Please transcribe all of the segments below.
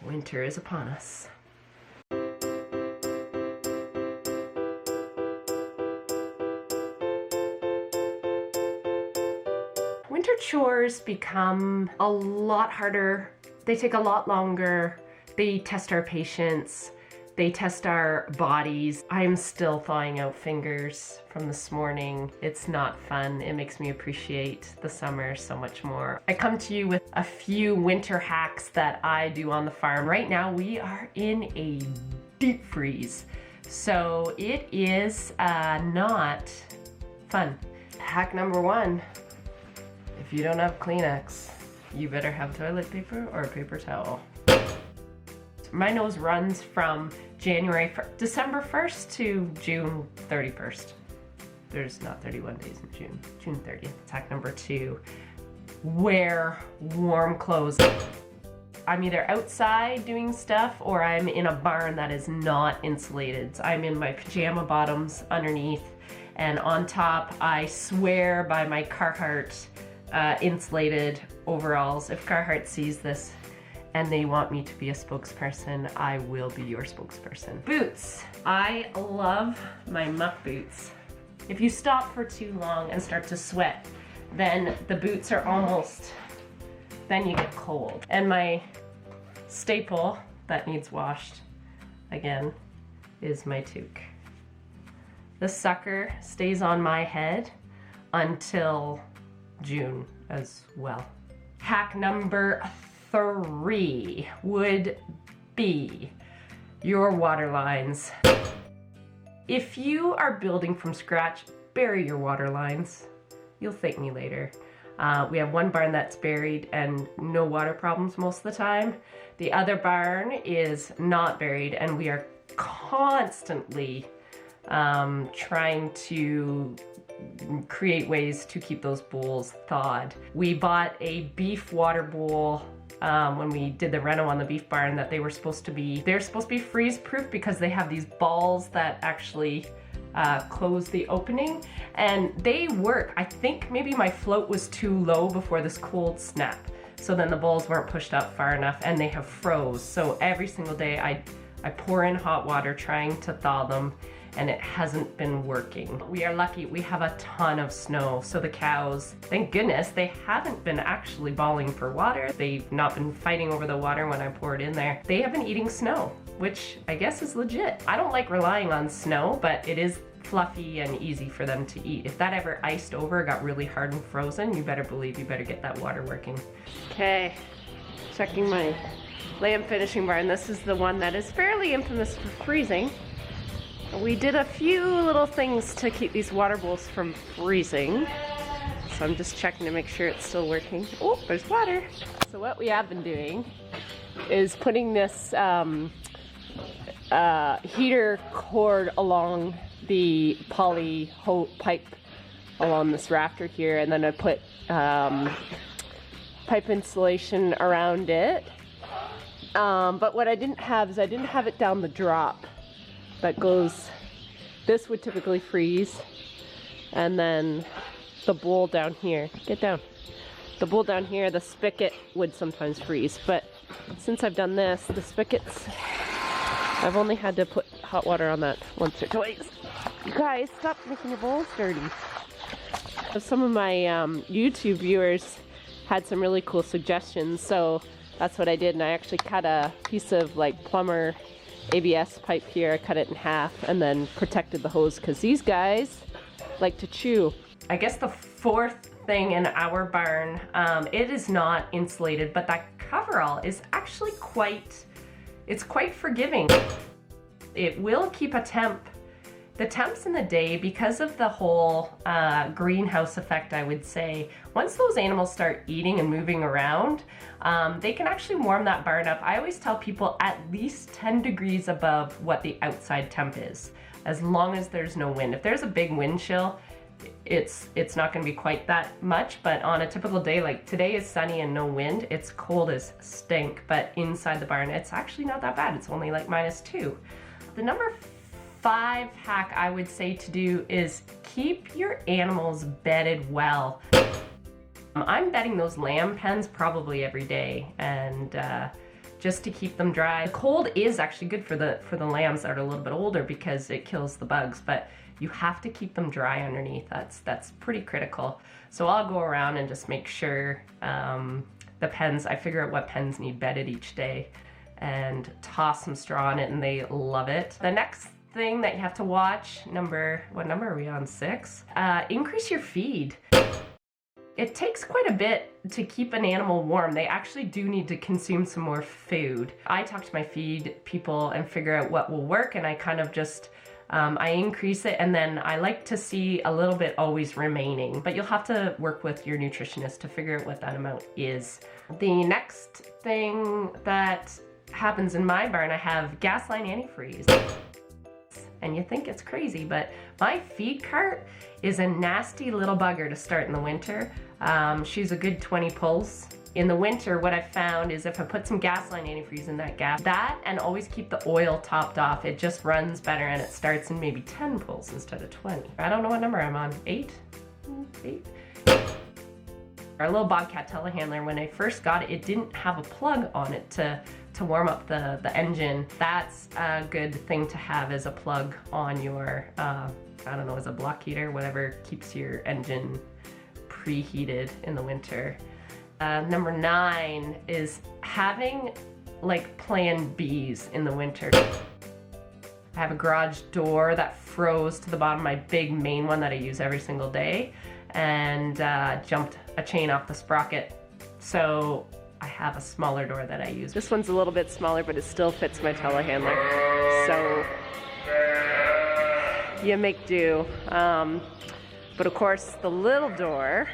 Winter is upon us. Winter chores become a lot harder. They take a lot longer. They test our patience. They test our bodies. I'm still thawing out fingers from this morning. It's not fun. It makes me appreciate the summer so much more. I come to you with a few winter hacks that I do on the farm. Right now we are in a deep freeze, so it is not fun. Hack number one, if you don't have Kleenex, you better have toilet paper or a paper towel. My nose runs from December 1st to June 31st. There's not 31 days in June. June 30th. Hack number two, wear warm clothes. I'm either outside doing stuff or I'm in a barn that is not insulated. So I'm in my pajama bottoms underneath, and on top I swear by my Carhartt insulated overalls. If Carhartt sees this and they want me to be a spokesperson, I will be your spokesperson. Boots. I love my muck boots. If you stop for too long and start to sweat, then the boots are almost, then you get cold. And my staple that needs washed, again, is my toque. This sucker stays on my head until June as well. Hack number three would be your water lines. If you are building from scratch, bury your water lines. You'll thank me later. We have one barn that's buried and no water problems most of the time. The other barn is not buried and we are constantly trying to create ways to keep those bowls thawed. We bought a beef water bowl when we did the reno on the beef barn that they're supposed to be freeze proof because they have these balls that actually close the opening, and they work. I think maybe my float was too low before this cold snap, so then the balls weren't pushed up far enough and they have froze. So every single day I pour in hot water trying to thaw them, and it hasn't been working. We are lucky we have a ton of snow, so the cows, thank goodness, they haven't been actually bawling for water. They've not been fighting over the water when I pour it in there. They have been eating snow, which I guess is legit. I don't like relying on snow, but it is fluffy and easy for them to eat. If that ever iced over, got really hard and frozen, you better believe you better get that water working. Okay, checking my lamb finishing barn. This is the one that is fairly infamous for freezing. We did a few little things to keep these water bowls from freezing. So I'm just checking to make sure it's still working. Oh, there's water. So what we have been doing is putting this heater cord along the poly pipe along this rafter here, and then I put pipe insulation around it. But what I didn't have is I didn't have it down the drop that goes, this would typically freeze, and then the bowl down here, get down, the bowl down here, the spigot would sometimes freeze, but since I've done this, the spigots, I've only had to put hot water on that once or twice. You guys, stop making your bowls dirty. Some of my YouTube viewers had some really cool suggestions, so that's what I did, and I actually cut a piece of like plumber ABS pipe here. I cut it in half and then protected the hose because these guys like to chew. I guess the fourth thing in our barn, it is not insulated, but that coverall is actually quite forgiving. It will keep the temps in the day because of the whole greenhouse effect, I would say. Once those animals start eating and moving around, they can actually warm that barn up. I always tell people at least 10 degrees above what the outside temp is, as long as there's no wind. If there's a big wind chill, it's not gonna be quite that much, but on a typical day, like today is sunny and no wind, it's cold as stink, but inside the barn, it's actually not that bad. It's only like -2. The number 5 hack I would say to do is keep your animals bedded well. I'm bedding those lamb pens probably every day, and just to keep them dry. The cold is actually good for the lambs that are a little bit older because it kills the bugs, but you have to keep them dry underneath. That's pretty critical. So I'll go around and just make sure the pens, I figure out what pens need bedded each day and toss some straw in it, and they love it. The next thing that you have to watch, what number are we on, 6? Increase your feed. It takes quite a bit to keep an animal warm. They actually do need to consume some more food. I talk to my feed people and figure out what will work, and I kind of just, I increase it, and then I like to see a little bit always remaining. But you'll have to work with your nutritionist to figure out what that amount is. The next thing that happens in my barn, I have gas line antifreeze. And you think it's crazy, but my feed cart is a nasty little bugger to start in the winter. She's a good 20 pulls. In the winter, what I've found is if I put some gas line antifreeze in that and always keep the oil topped off, it just runs better, and it starts in maybe 10 pulls instead of 20. I don't know what number I'm on, 8? 8? Our little Bobcat telehandler, when I first got it, it didn't have a plug on it to warm up the engine. That's a good thing to have as a plug on your, I don't know, as a block heater, whatever keeps your engine preheated in the winter. Number 9 is having like plan Bs in the winter. I have a garage door that froze to the bottom, my big main one that I use every single day, and jumped a chain off the sprocket. So I have a smaller door that I use. This one's a little bit smaller, but it still fits my telehandler. So you make do. But of course, the little door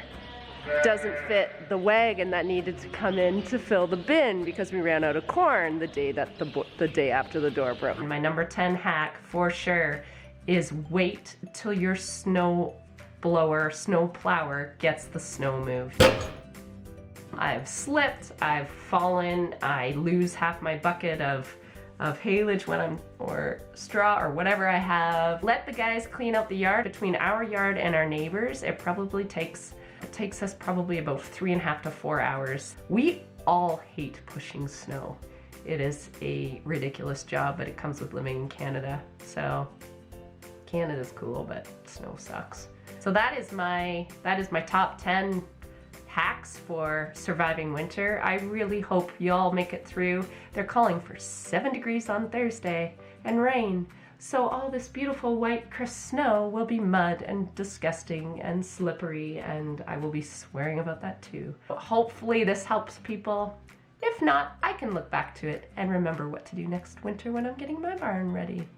doesn't fit the wagon that needed to come in to fill the bin because we ran out of corn the day that the day after the door broke. My number 10 hack for sure is wait till your snow plower gets the snow moved. I've slipped, I've fallen, I lose half my bucket of haylage or straw or whatever I have. Let the guys clean out the yard. Between our yard and our neighbors, it takes us probably about 3.5 to 4 hours. We all hate pushing snow. It is a ridiculous job, but it comes with living in Canada. So Canada's cool, but snow sucks. So that is my top 10 hacks for surviving winter. I really hope you all make it through. They're calling for 7 degrees on Thursday and rain. So all this beautiful white crisp snow will be mud and disgusting and slippery, and I will be swearing about that too. Hopefully this helps people. If not, I can look back to it and remember what to do next winter when I'm getting my barn ready.